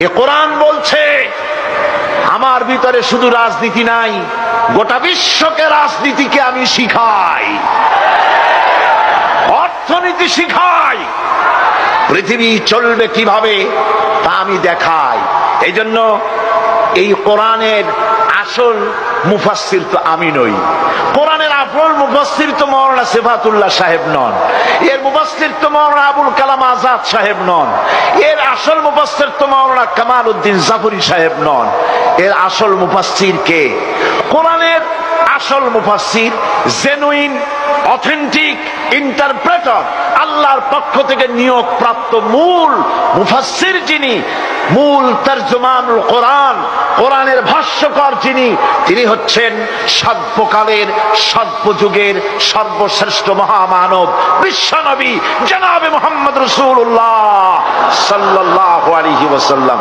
এ কোরআন বলছে আমার ভিতরে শুধু রাজনীতি নাই, গোটা বিশ্বকে রাজনীতিকে আমি শিখাই, অর্থনীতি শিখাই, পৃথিবী চলবে কিভাবে তা আমি দেখাই। এই জন্য এই কোরআনের আসল মুফাসসির তো আমি নই, কোরআনের আসল মুফাসসির তো মাওলানা সিফাতুল্লাহ সাহেব নন, এর মুফাসসির তো মাওলানা আবুল কালাম আজাদ সাহেব নন, এর আসল মুফাসসির তো মাওলানা কামাল উদ্দিন জাফরি সাহেব নন। এর আসল মুফাসসির কে? কোরআনের আসল মুফাসসির, জেনুইন অথেন্টিক ইন্টারপ্রেটার, আল্লাহর পক্ষ থেকে নিয়োগ প্রাপ্ত মূল মুফাসসির যিনি, মূল তরজমানুল কোরআন, কোরআনের ভাষ্যকার যিনি, তিনি হচ্ছেন সর্বকালের সর্বযুগের সর্বশ্রেষ্ঠ মহামানব বিশ্বনবী জনাবে মুহাম্মদ রাসূলুল্লাহ সাল্লাল্লাহু আলাইহি ওয়াসাল্লাম।